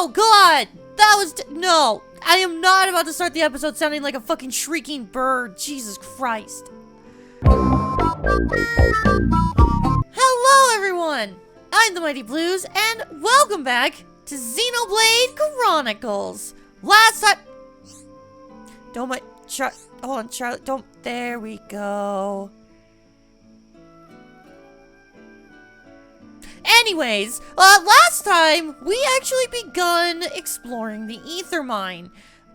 Oh, God! That was... No! I am not about to start the episode sounding like a fucking shrieking bird. Jesus Christ. Hello, everyone! I'm the Mighty Blues, and welcome back to Xenoblade Chronicles. Last time... Don't mind... Hold on, Charlotte. Don't... There we go. Anyways, last time, we actually begun exploring the Ether Mine.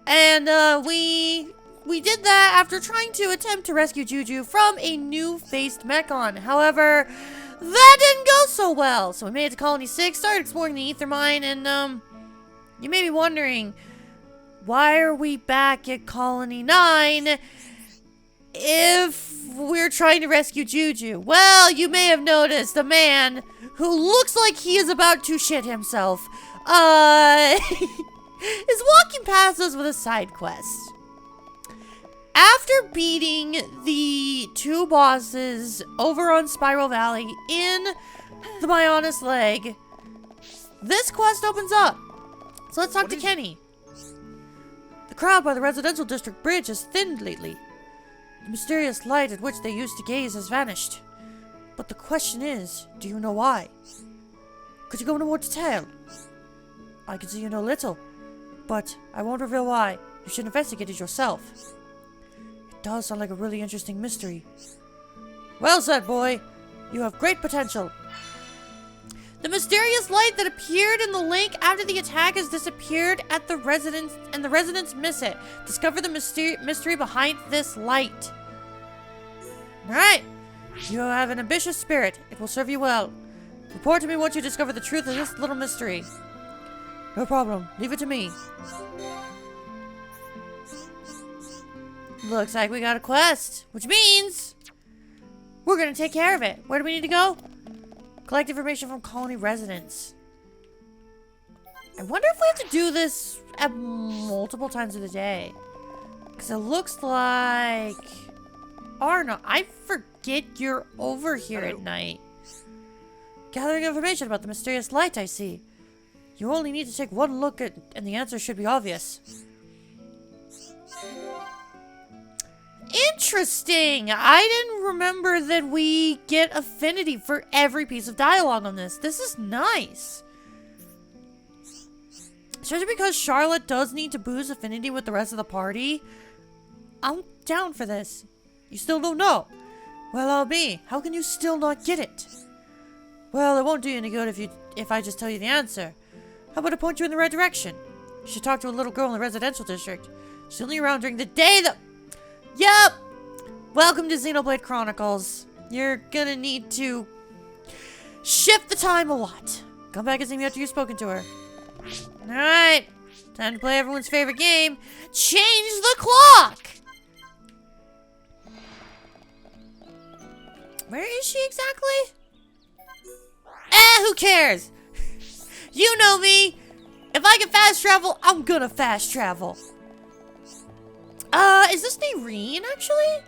And, we did that after trying to attempt to rescue Juju from a new-faced Mechon. However, that didn't go so well. So we made it to Colony 6, started exploring the Ether Mine, and, you may be wondering, why are we back at Colony 9 if we're trying to rescue Juju? Well, you may have noticed a man who looks like he is about to shit himself, is walking past us with a side quest. After beating the two bosses over on Spiral Valley in the Bionis Leg, this quest opens up. So let's talk to Kenny. The crowd by the residential district bridge has thinned lately. The mysterious light at which they used to gaze has vanished. But the question is, do you know why? Could you go into more detail? I can see you know little, but I won't reveal why. You should investigate it yourself. It does sound like a really interesting mystery. Well said, boy. You have great potential. The mysterious light that appeared in the lake after the attack has disappeared at the residence, and the residents miss it. Discover the mystery behind this light. Alright. You have an ambitious spirit. It will serve you well. Report to me once you discover the truth of this little mystery. No problem. Leave it to me. Looks like we got a quest, which means we're gonna take care of it. Where do we need to go? Collect information from colony residents. I wonder if we have to do this at multiple times of the day. Because it looks like... Arna, I forget you're over here at night. Gathering information about the mysterious light I see. You only need to take one look at, and the answer should be obvious. Interesting! I didn't remember that we get affinity for every piece of dialogue on this. This is nice. Especially because Charlotte does need to boost affinity with the rest of the party. I'm down for this. You still don't know? Well, I'll be. How can you still not get it? Well, it won't do you any good if I just tell you the answer. How about I point you in the right direction? You should talk to a little girl in the residential district. She's only around during the day that... Yup! Welcome to Xenoblade Chronicles. You're gonna need to shift the time a lot. Come back and see me after you've spoken to her. Alright. Time to play everyone's favorite game. Change the clock! Where is she exactly? Who cares? You know me. If I can fast travel, I'm gonna fast travel. Is this Nairine, actually?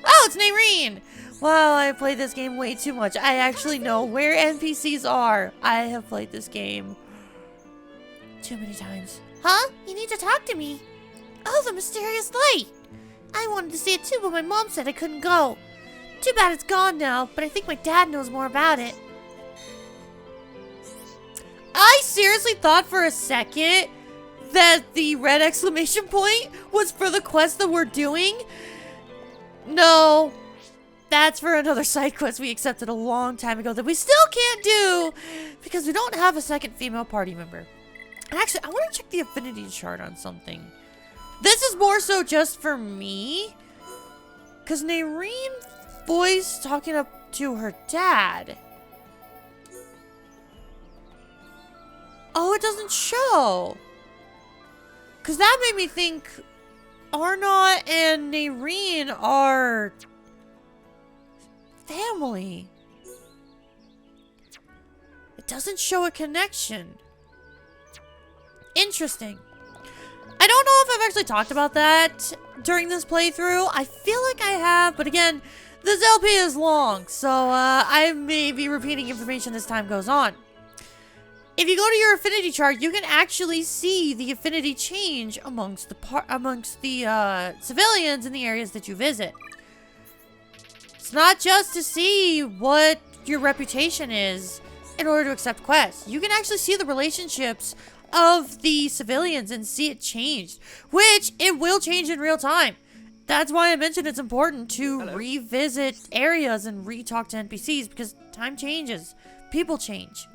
Oh, it's Nairine! Wow, I played this game way too much. I actually know where NPCs are. I have played this game too many times. Huh? You need to talk to me. Oh, the mysterious light. I wanted to see it too, but my mom said I couldn't go. Too bad it's gone now, but I think my dad knows more about it. I seriously thought for a second that the red exclamation point was for the quest that we're doing. No, that's for another side quest we accepted a long time ago that we still can't do because we don't have a second female party member. And actually, I want to check the affinity chart on something. This is more so just for me because Nairine voiced talking up to her dad. Oh, it doesn't show. Because that made me think Arnott and Nairine are family. It doesn't show a connection. Interesting. I don't know if I've actually talked about that during this playthrough. I feel like I have, but again, this LP is long, so I may be repeating information as time goes on. If you go to your affinity chart, you can actually see the affinity change amongst the civilians in the areas that you visit. It's not just to see what your reputation is in order to accept quests. You can actually see the relationships of the civilians and see it changed, which it will change in real time. That's why I mentioned it's important to revisit areas and re-talk to NPCs, because time changes, people change,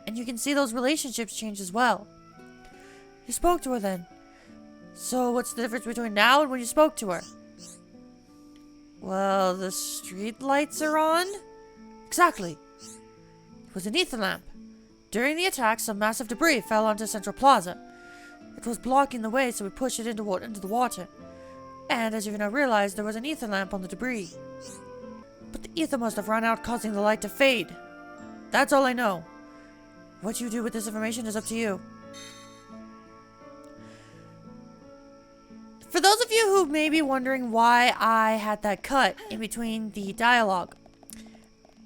and you can see those relationships change as well. You spoke to her then. So what's the difference between now and when you spoke to her? Well, the street lights are on? Exactly. It was an ether lamp. During the attack, some massive debris fell onto Central Plaza. It was blocking the way, so we pushed it into the water. And as you now realize, there was an ether lamp on the debris. But the ether must have run out, causing the light to fade. That's all I know. What you do with this information is up to you. For those of you who may be wondering why I had that cut in between the dialogue,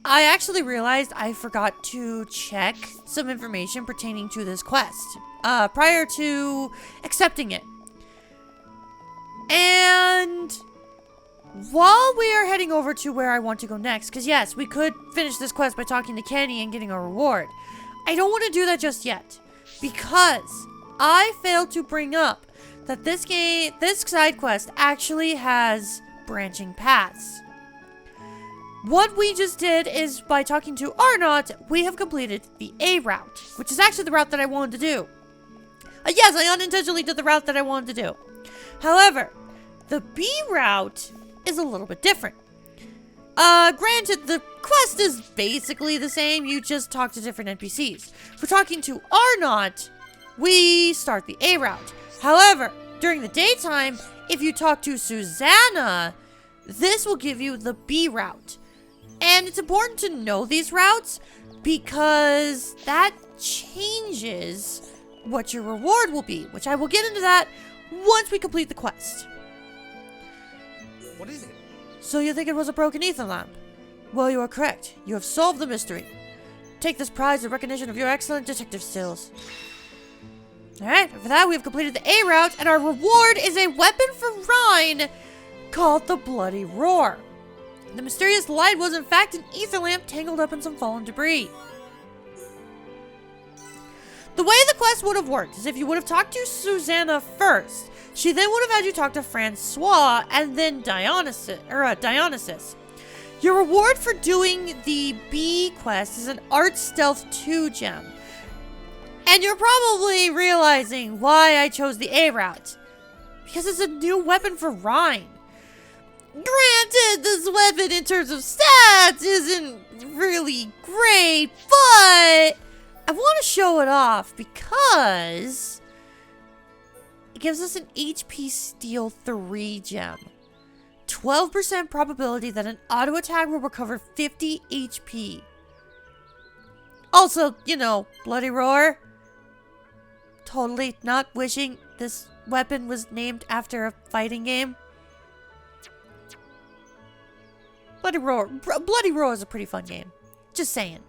I actually realized I forgot to check some information pertaining to this quest prior to accepting it. And while we are heading over to where I want to go next, because yes, we could finish this quest by talking to Kenny and getting a reward, I don't want to do that just yet, because I failed to bring up that this side quest actually has branching paths. What we just did is, by talking to Arnott, we have completed the A route, which is actually the route that I wanted to do. Yes, I unintentionally did the route that I wanted to do. However, the B route is a little bit different. Granted, the quest is basically the same, you just talk to different NPCs. For talking to Arnott, we start the A route. However, during the daytime, if you talk to Susanna, this will give you the B route. And it's important to know these routes because that changes what your reward will be, which I will get into that once we complete the quest. What is it? So you think it was a broken ether lamp? Well, you are correct. You have solved the mystery. Take this prize in recognition of your excellent detective skills. Alright, for that we have completed the A route, and our reward is a weapon for Rhine called the Bloody Roar. The mysterious light was in fact an ether lamp tangled up in some fallen debris. The way the quest would have worked is if you would have talked to Susanna first. She then would have had you talk to Francois and then Dionysus. Your reward for doing the B quest is an Art Stealth 2 gem. And you're probably realizing why I chose the A route. Because it's a new weapon for Rhine. Granted, this weapon in terms of stats isn't really great, but I want to show it off because it gives us an HP Steel 3 gem. 12% probability that an auto attack will recover 50 HP. Also, you know, Bloody Roar. Totally not wishing this weapon was named after a fighting game. Bloody Roar is a pretty fun game. Just saying.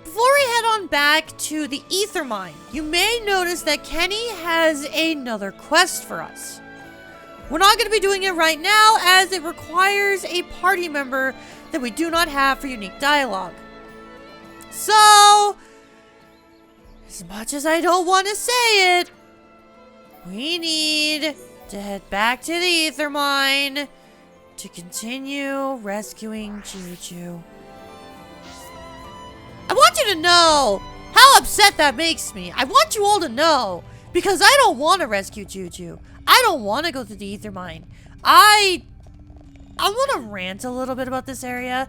Before we head on back to the Ether Mine, you may notice that Kenny has another quest for us. We're not going to be doing it right now as it requires a party member that we do not have for unique dialogue. So, as much as I don't want to say it, we need to head back to the Ether Mine to continue rescuing Juju. I want you to know how upset that makes me. I want you all to know, because I don't want to rescue Juju. I don't want to go to the Ether Mine. I want to rant a little bit about this area.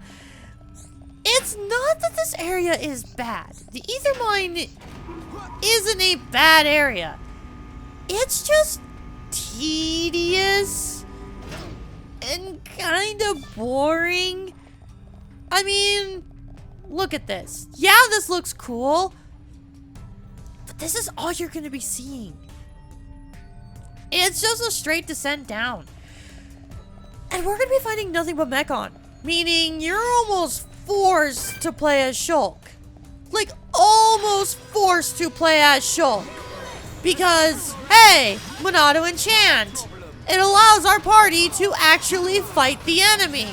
It's not that this area is bad. The Ether Mine isn't a bad area. It's just tedious and kind of boring. I mean, look at this. Yeah, this looks cool, but this is all you're going to be seeing. It's just a straight descent down. And we're going to be finding nothing but Mechon. Meaning, you're almost forced to play as Shulk. like, almost forced to play as Shulk. Because, hey, Monado Enchant. It allows our party to actually fight the enemy.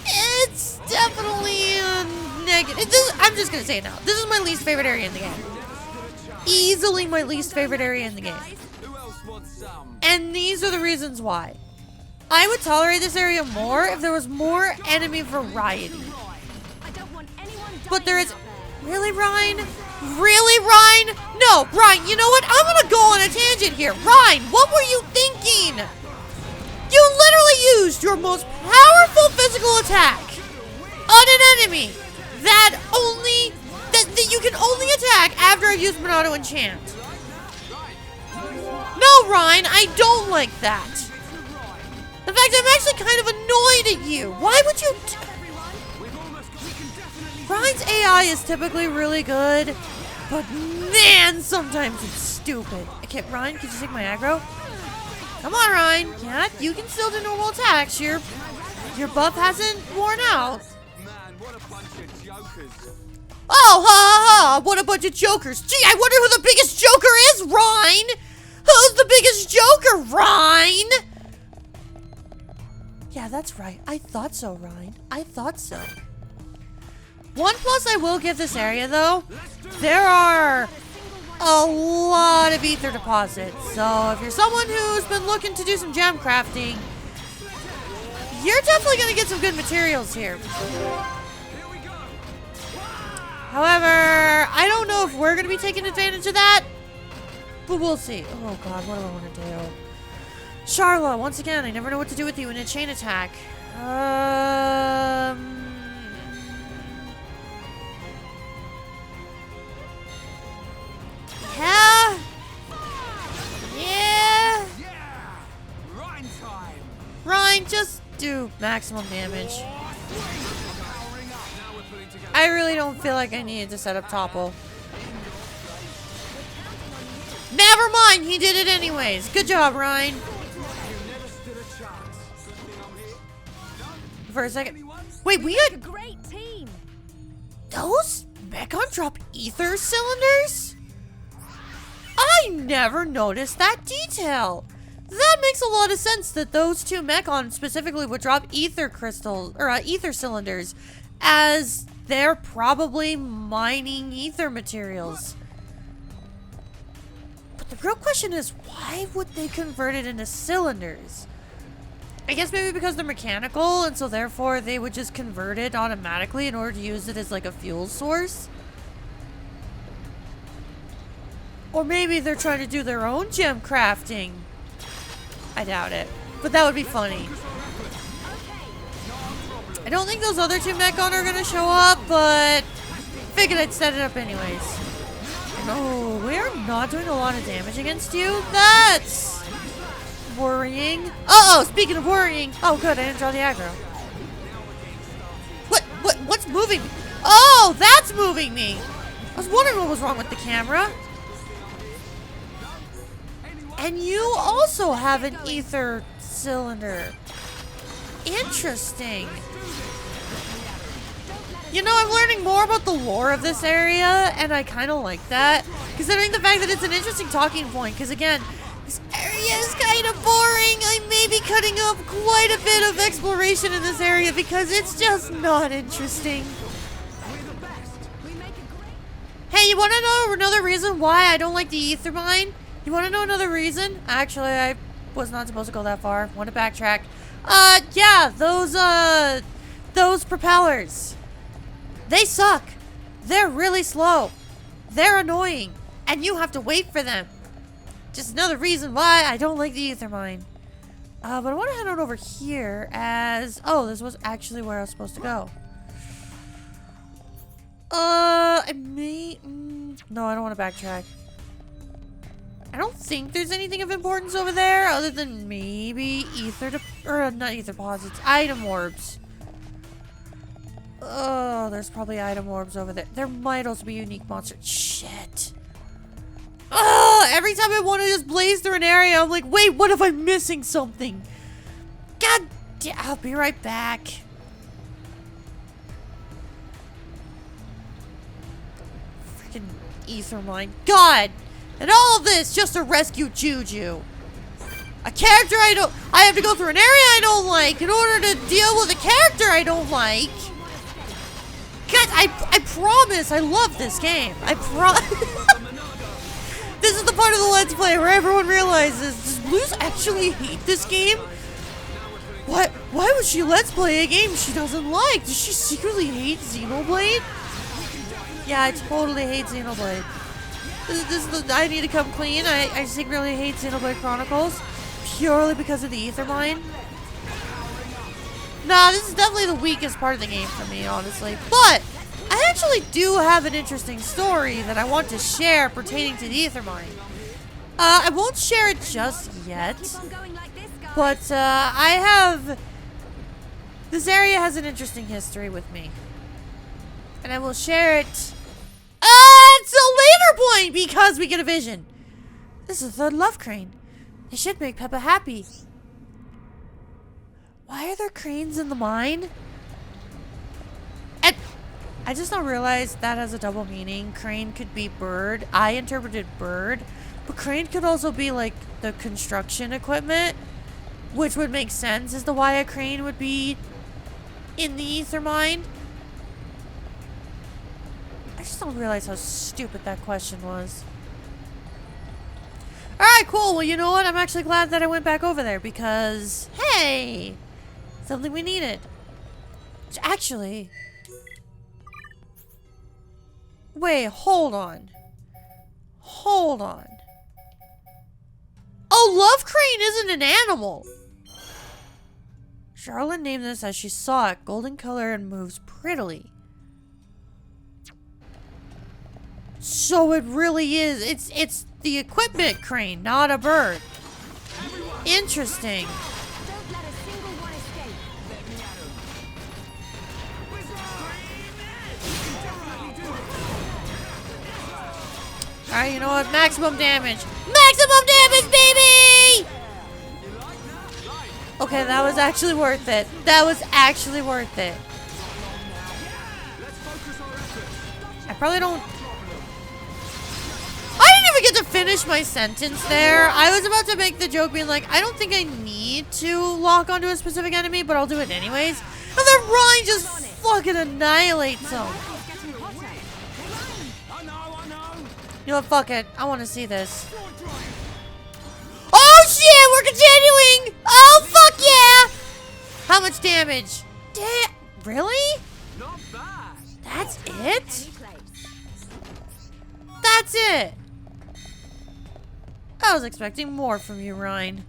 It's definitely a negative. I'm just gonna say it now. This is my least favorite area in the game. Easily my least favorite area in the game. And these are the reasons why. I would tolerate this area more if there was more enemy variety. But there is... Really, Ryan? Really, Ryan? No, Ryan, you know what? I'm gonna go on a tangent here. Ryan, what were you thinking? You literally used your most powerful physical attack on an enemy that you can only attack after I've used Monado Enchant. No, Ryan, I don't like that. In fact, I'm actually kind of annoyed at you. Why would you... Ryan's AI is typically really good, but man, sometimes it's stupid. Okay, Ryan, could you take my aggro? Come on, Ryan. Yeah, you can still do normal attacks. Your buff hasn't worn out. Oh, ha ha ha! What a bunch of jokers. Gee, I wonder who the biggest joker is, Ryan! Who's the biggest joker, Ryan? Yeah, that's right. I thought so, Ryan. I thought so. One plus I will give this area, though. There are a lot of ether deposits. So if you're someone who's been looking to do some gem crafting, you're definitely going to get some good materials here. However, I don't know if we're going to be taking advantage of that, but we'll see. Oh god, what do I want to do? Charla, once again, I never know what to do with you in a chain attack. Yeah. Yeah. Ryan, just do maximum damage. I really don't feel like I needed to set up Topple. Never mind, he did it anyways. Good job, Ryan. For a second. Wait, we had a great team. Those Mechon drop ether cylinders? I never noticed that detail. That makes a lot of sense that those two Mechon specifically would drop ether crystals or ether cylinders, as they're probably mining ether materials. But the real question is, why would they convert it into cylinders? I guess maybe because they're mechanical, and so therefore they would just convert it automatically in order to use it as like a fuel source. Or maybe they're trying to do their own gem crafting. I doubt it, but that would be funny. I don't think those other two Mechon are gonna show up, but figured I'd set it up anyways. No, we're not doing a lot of damage against you. That's worrying. Uh-oh, speaking of worrying. Oh, good, I didn't draw the aggro. What's moving me? Oh, that's moving me. I was wondering what was wrong with the camera. And you also have an ether cylinder. Interesting. You know, I'm learning more about the lore of this area, and I kind of like that, considering the fact that it's an interesting talking point, because again, this area is kind of boring. I may be cutting up quite a bit of exploration in this area because it's just not interesting. Hey, you want to know another reason why I don't like the ether mine? You want to know another reason? Actually, I was not supposed to go that far. Want to backtrack. Yeah, those propellers. They suck. They're really slow. They're annoying. And you have to wait for them. Just another reason why I don't like the ether mine. But I want to head on over here as... Oh, this was actually where I was supposed to go. I may... No, I don't want to backtrack. I don't think there's anything of importance over there other than maybe not ether deposits, item orbs. Oh, there's probably item orbs over there. There might also be unique monsters. Shit. Oh, every time I want to just blaze through an area, I'm like, wait, what if I'm missing something? God damn, I'll be right back. Fucking ether mine. God! And all of this just to rescue Juju. A character I have to go through an area I don't like in order to deal with a character I don't like. God, I promise I love this game. This is the part of the Let's Play where everyone realizes, does Luz actually hate this game? What? Why would she Let's Play a game she doesn't like? Does she secretly hate Xenoblade? Yeah, I totally hate Xenoblade. I need to come clean. I secretly hate Xenoblade Chronicles purely because of the ether mine. Nah, this is definitely the weakest part of the game for me, honestly. But I actually do have an interesting story that I want to share pertaining to the ether mine. I won't share it just yet, but this area has an interesting history with me, and I will share it at a later point because we get a vision. This is the third love crane. It should make Peppa happy. Why are there cranes in the mine? And I just now realized that has a double meaning. Crane could be bird. I interpreted bird. But crane could also be like the construction equipment. Which would make sense as to why a crane would be in the ether mine. I just don't realize how stupid that question was. Alright, cool. Well, you know what? I'm actually glad that I went back over there because, hey! Something we needed. Actually... Wait, hold on. Hold on. Oh, Love Crane isn't an animal! Charlotte named this as she saw it. Golden color and moves prettily. So it really is. It's the equipment crane, not a bird. Interesting. Alright, you know what? Maximum damage. Maximum damage, baby! Okay, that was actually worth it. That was actually worth it. I probably don't... I didn't even get to finish my sentence there. I was about to make the joke being like, I don't think I need to lock onto a specific enemy, but I'll do it anyways. And then Ryan just fucking annihilates him. You know what, fuck it. I want to see this. Oh shit, we're continuing! Oh fuck yeah! How much damage? Really? That's it? That's it! I was expecting more from you, Ryan.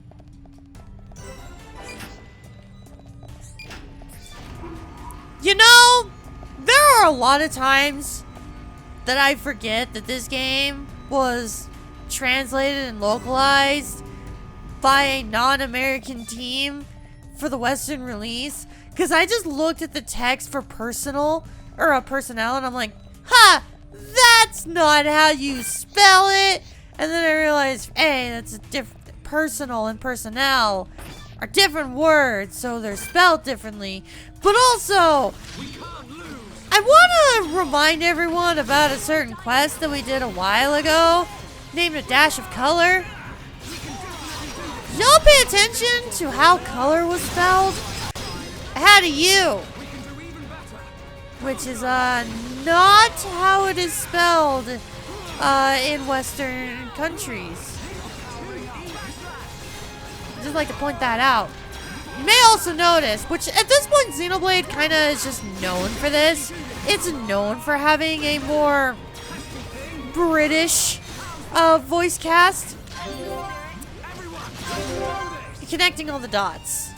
You know, there are a lot of times that I forget that this game was translated and localized by a non-American team for the Western release. Because I just looked at the text for personnel, and I'm like, ha! That's not how you spell it! And then I realized, hey, that's a different... Personal and personnel are different words, so they're spelled differently. But also, I want to remind everyone about a certain quest that we did a while ago, named A Dash of Color. Y'all pay attention to how color was spelled? I had a U, which is not how it is spelled in Western countries. I'd just like to point that out. You may also notice, which at this point Xenoblade kind of is just known for this. It's known for having a more British voice cast. You're connecting all the dots.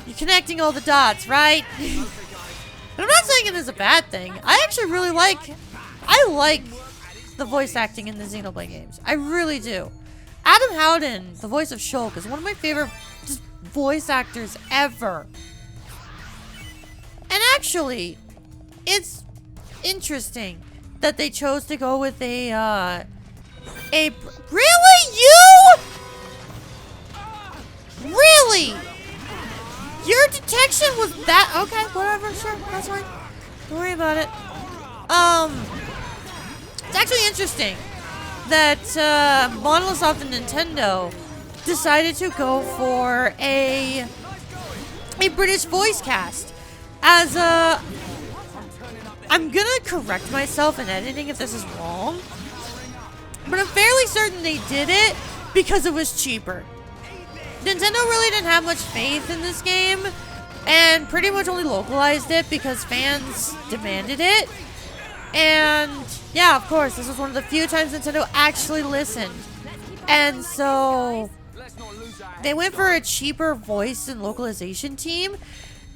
You're connecting all the dots, right? And I'm not saying it is a bad thing. I actually really like the voice acting in the Xenoblade games. I really do. Adam Howden, the voice of Shulk, is one of my favorite just voice actors ever. And actually, it's interesting that they chose to go with a really? You? Really? Your detection was that? Okay, whatever, sure, that's fine. Don't worry about it. It's actually interesting that Monolith and Nintendo decided to go for a British voice cast. As I'm gonna correct myself in editing if this is wrong, but I'm fairly certain they did it because it was cheaper. Nintendo really didn't have much faith in this game and pretty much only localized it because fans demanded it. And yeah, of course, this was one of the few times Nintendo actually listened. And so they went for a cheaper voice and localization team.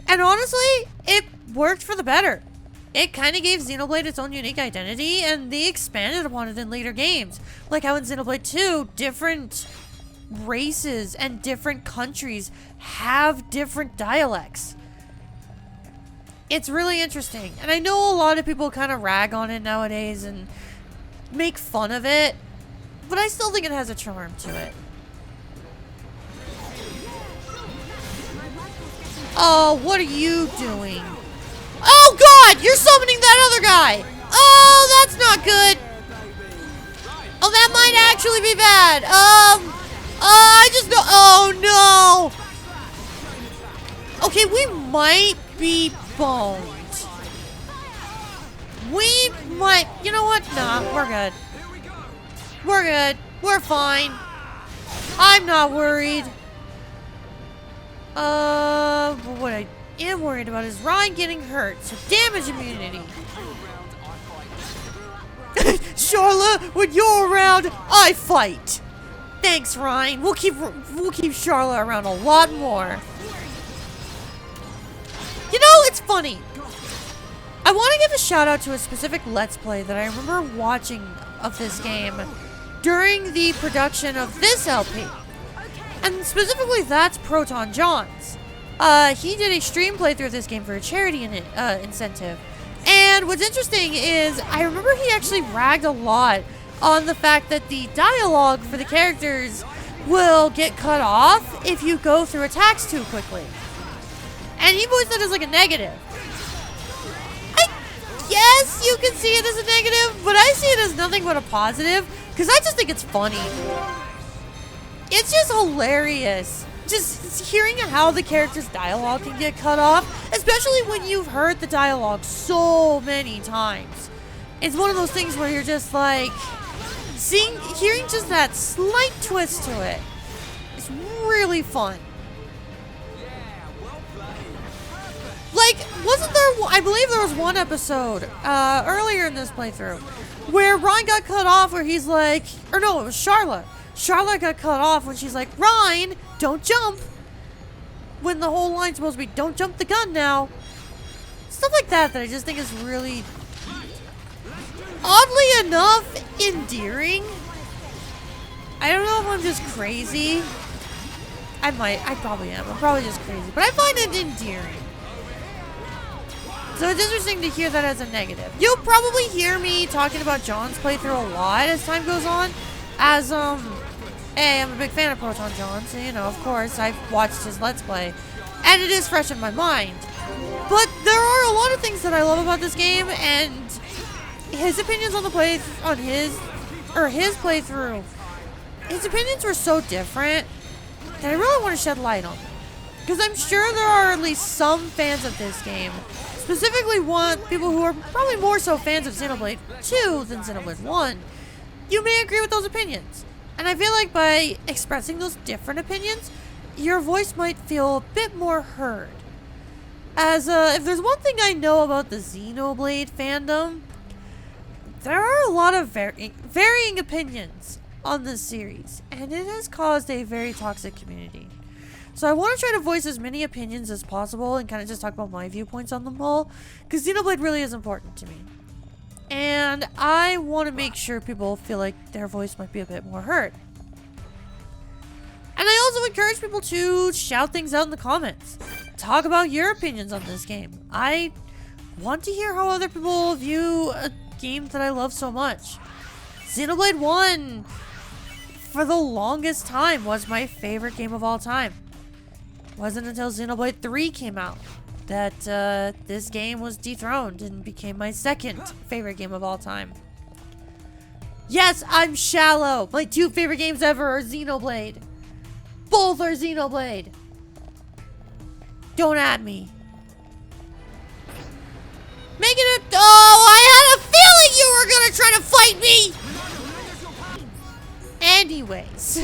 And honestly, it worked for the better. It kind of gave Xenoblade its own unique identity, and they expanded upon it in later games. Like how in Xenoblade 2, different races and different countries have different dialects. It's really interesting. And I know a lot of people kind of rag on it nowadays and make fun of it, but I still think it has a charm to it. Oh, what are you doing? Oh god, you're summoning that other guy! Oh, that's not good! Oh, that might actually be bad. I just know. Oh no! Okay, we might be boned. We might. You know what? Nah, we're good. We're good. We're fine. I'm not worried. What I am worried about is Ryan getting hurt, so damage immunity. Charlotte, when you're around, I fight. Thanks, Ryan. We'll keep Charlotte around a lot more. You know, it's funny. I want to give a shout out to a specific Let's Play that I remember watching of this game during the production of this LP. And specifically, that's Proton John's. He did a stream playthrough of this game for a charity incentive. And what's interesting is, I remember he actually ragged a lot on the fact that the dialogue for the characters will get cut off if you go through attacks too quickly. And he voiced that as like a negative. I guess you can see it as a negative, but I see it as nothing but a positive, because I just think it's funny. It's just hilarious. Just hearing how the character's dialogue can get cut off, especially when you've heard the dialogue so many times. It's one of those things where you're just like, hearing just that slight twist to it. It's really fun. Like, wasn't there, I believe there was one episode earlier in this playthrough where Ryan got cut off where he's like, or no, it was Charlotte. Charlotte got cut off when she's like, Ryan, don't jump. When the whole line's supposed to be, don't jump the gun now. Stuff like that I just think is really, oddly enough, endearing. I don't know if I'm just crazy. I probably am. I'm probably just crazy. But I find it endearing. So it's interesting to hear that as a negative. You'll probably hear me talking about John's playthrough a lot as time goes on. As, hey, I'm a big fan of Proton John, so, you know, of course, I've watched his Let's Play. And it is fresh in my mind. But there are a lot of things that I love about this game, and his opinions on his playthrough, his opinions were so different that I really want to shed light on them. Because I'm sure there are at least some fans of this game, specifically people who are probably more so fans of Xenoblade 2 than Xenoblade 1. You may agree with those opinions. And I feel like by expressing those different opinions, your voice might feel a bit more heard. As, if there's one thing I know about the Xenoblade fandom, there are a lot of varying opinions on this series, and it has caused a very toxic community. So I want to try to voice as many opinions as possible and kind of just talk about my viewpoints on them all, because Xenoblade really is important to me. And I want to make sure people feel like their voice might be a bit more heard. And I also encourage people to shout things out in the comments. Talk about your opinions on this game. I want to hear how other people view a game that I love so much. Xenoblade 1, for the longest time, was my favorite game of all time. It wasn't until Xenoblade 3 came out that this game was dethroned and became my second favorite game of all time. Yes, I'm shallow. My 2 favorite games ever are Xenoblade. Both are Xenoblade. Don't at me. Make it a... Oh, I had a feeling you were gonna try to fight me! Anyways.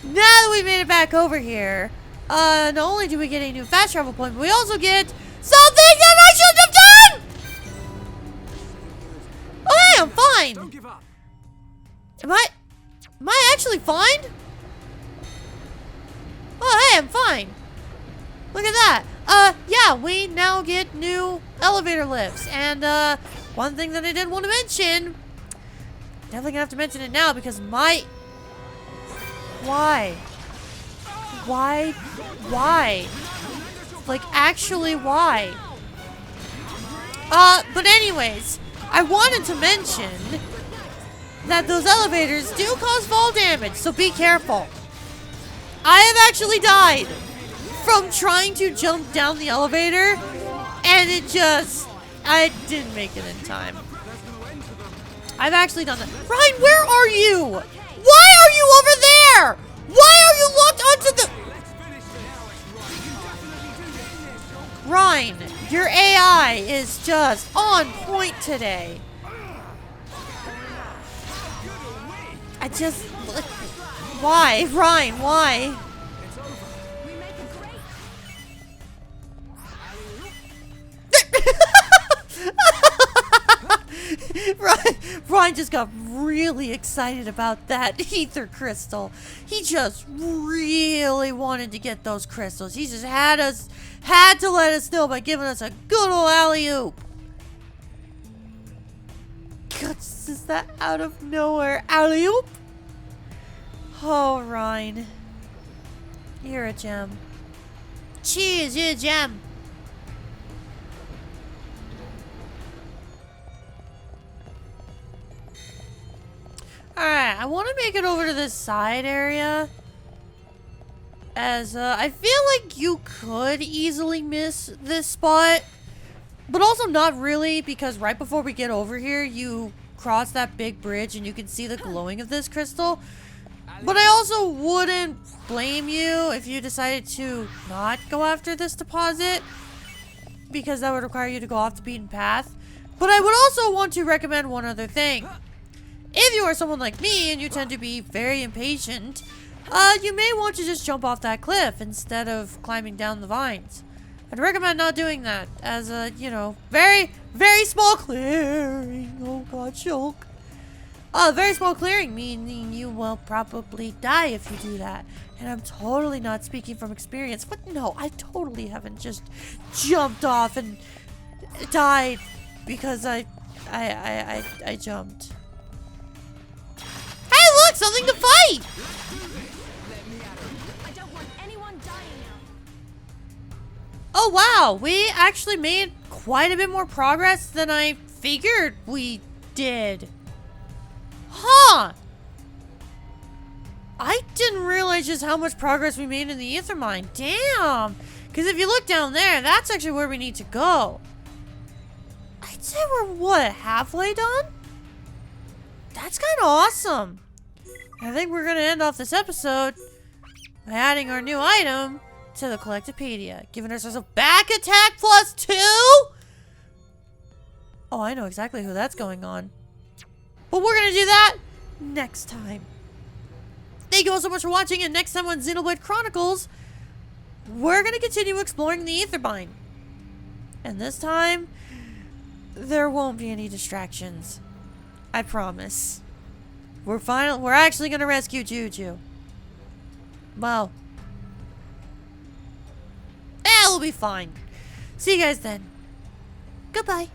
Now that we made it back over here, not only do we get a new fast travel point, but we also get something that I shouldn't have done! Oh, hey, I'm fine. Don't give up. Am I actually fine? Oh, hey, I'm fine. Look at that. Yeah, we now get new elevator lifts. And, one thing that I did want to mention, definitely gonna have to mention it now because my... Why? Like, actually, why? But anyways, I wanted to mention that those elevators do cause fall damage, so be careful. I have actually died from trying to jump down the elevator, and I didn't make it in time. I've actually done that. Ryan, where are you? Why are you over there? Why are you locked onto the... Ryan, your AI is just on point today. Why? Ryan, why? Ryan just got really excited about that ether crystal. He just really wanted to get those crystals. He just had to let us know by giving us a good old alley-oop. God, is that out of nowhere? Alley-oop? Oh, Ryan. You're a gem. Cheers, you're a gem. Alright, I want to make it over to this side area. As, I feel like you could easily miss this spot. But also not really, because right before we get over here, you cross that big bridge and you can see the glowing of this crystal. But I also wouldn't blame you if you decided to not go after this deposit, because that would require you to go off the beaten path. But I would also want to recommend one other thing. If you are someone like me and you tend to be very impatient, you may want to just jump off that cliff instead of climbing down the vines. I'd recommend not doing that as a, you know, very, very small clearing. Oh god, choke. Very small clearing, meaning you will probably die if you do that. And I'm totally not speaking from experience, but no, I totally haven't just jumped off and died because I jumped. Hey, look, something to fight! I don't want anyone dying now. Oh wow, we actually made quite a bit more progress than I figured we did. Huh! I didn't realize just how much progress we made in the ether mine. Damn! Because if you look down there, that's actually where we need to go. I'd say we're, what, halfway done? That's kind of awesome. I think we're going to end off this episode by adding our new item to the Collectopedia, giving ourselves a back attack +2? Oh, I know exactly who that's going on. But we're going to do that next time. Thank you all so much for watching, and next time on Xenoblade Chronicles, we're going to continue exploring the ether mine. And this time, there won't be any distractions. I promise. We're actually going to rescue Juju. Well, that'll be fine. See you guys then. Goodbye.